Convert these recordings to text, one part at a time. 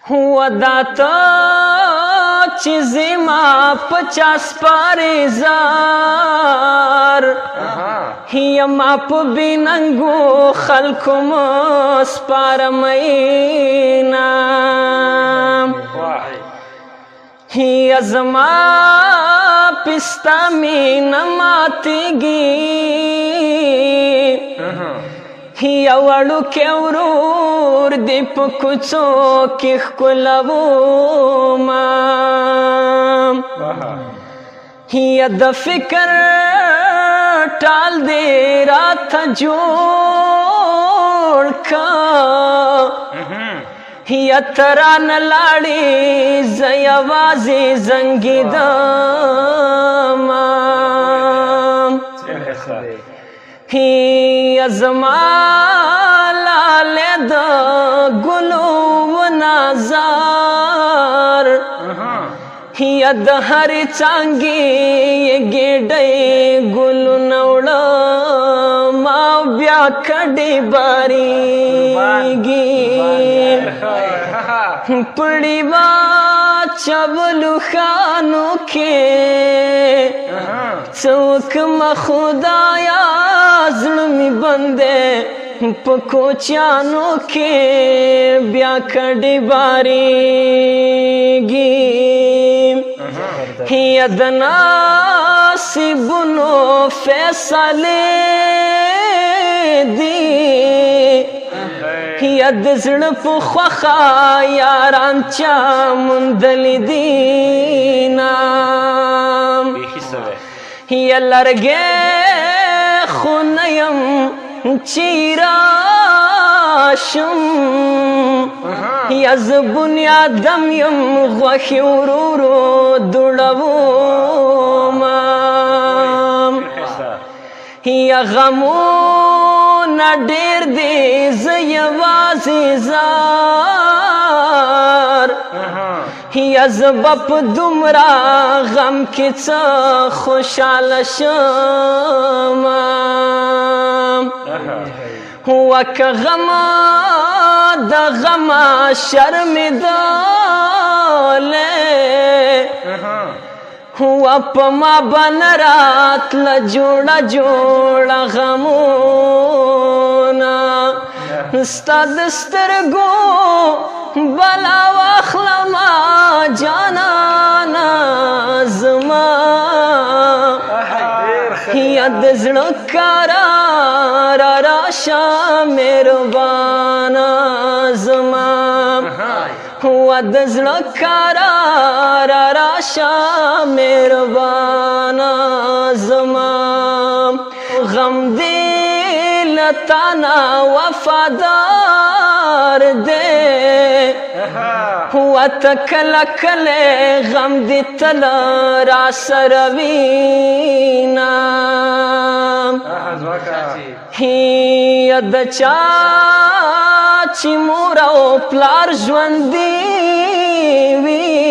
وداتا چیزی ما 50 پاریزار یما په بیننګو خلکو مسپارمینا یا زما پستا مینا ماتیږي یا وړو کې ورور دی په کوڅو کې ښکلومه یا د فکر ټال دی راته جوړ کا یا ترانه لاړې زه یوازې زنګېدمه یا زما لاله د ګلو و نظر یا د هرې څانګې ګېډۍ ګلونه وړمه بیا کډې بارېږي پړي با چولو خانو کې څوک ما خدایا زړه می بندې په کوچیانو کې بیا کډې بارېږي یا د نصیبونو فیصلې دي یا د زړه په خوښه یاران چا موندلي دینه یا لرګې خو نه یم چې راشم یا زه بنیادم یم غوښې ورو ورو دوړومه یا غمونه ډېر دي زه یوازې زار یا زه به په دومره غم کې څه خوشحاله شمه وکه غمه د غمه شرمېدلې و په ما به نه راتله جوړه جوړه غمونه ستا د سترګو بلا واخلمه جانانه زما یا د زړه کاره را راشه مهربانه زما و د زړه کاره را راشه مهربانه زما غم دې له تا نه وفادار دی و ته کله کله غم دې تل را سره وینه یا د چا چې مور او پلار ژوندي وي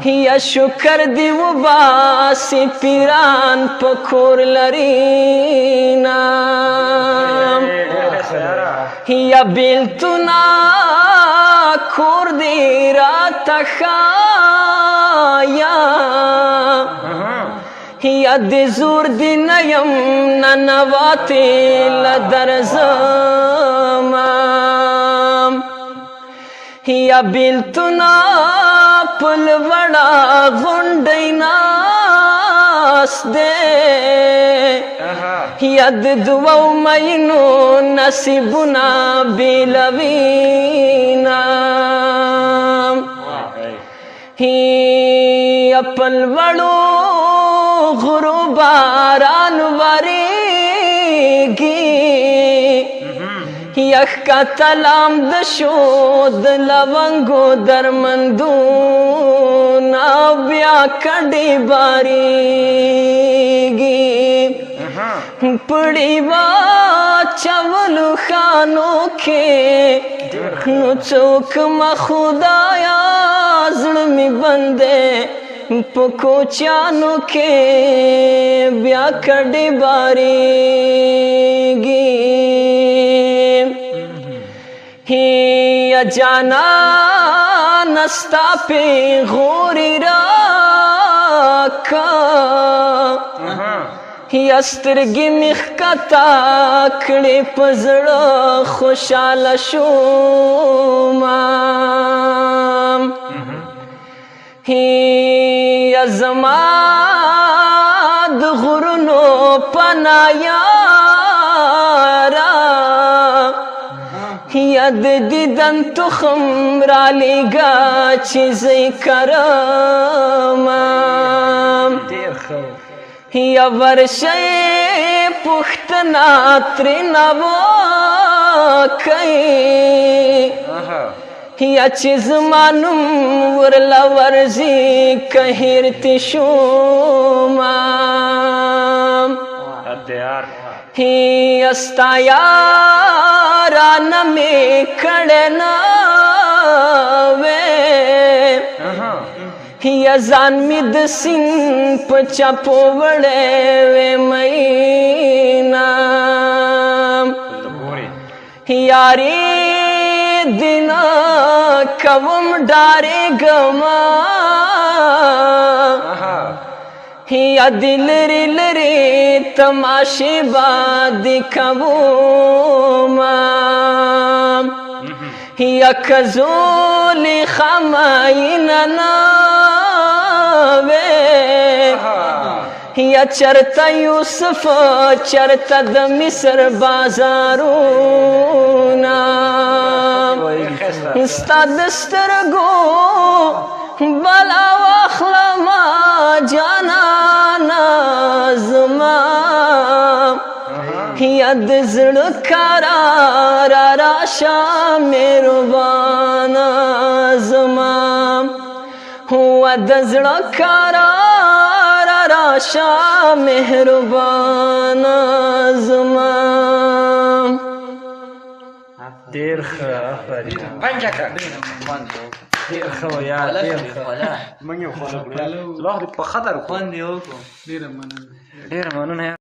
یا شکر دی وباسي پیران په کور لرينا یا بیلتونه کور دی راته ښایه یا د زور دی نه یم ننواتې له درځمه یا بیلتونه په لوړه غونډۍ ناست دی یا د دوو مینو نصیبونه بېلوینه یا په لوړو غرو باران وریږي یا ښکته لامده شو د لونګو درمندونه بیا کډې بارېږي پړي واچولو خانو کې نو څوک ما خدایا زړه مې بندې په کوچیانو کې بیا کډې بارېږي یا جانا نستا پی غوری راکا یا سترگی مخکتا کڑی پزڑ خوشحال شومام یا زمان د غرونو پنایارا یا د دیدن تخم را لیگا چیزی کرمام یا ورشی پختنا ترنا وکی یا چیز مانم ورلا ورزی کهیرتی شومام یا ستا یاران می کڑنا وی یا ځان می د سین په چاپو وړې وې مینا یاري دینا کوم ډارې ګما یا دل لري لري تماشې باندې کوما یا کزولی خماینا یا چرتا یوسف چرتا د مصر بازارونا ستا دسترگو بلا واخلما جانانا زما یا د زړه قرار راشا مهربانا زما هو د زړه قرار راشا مهربانا زما ډیر ښه آفرین پنځه کړه ډیر ښه یا ډیر ښه منګه خو له په خطر ډیر مننه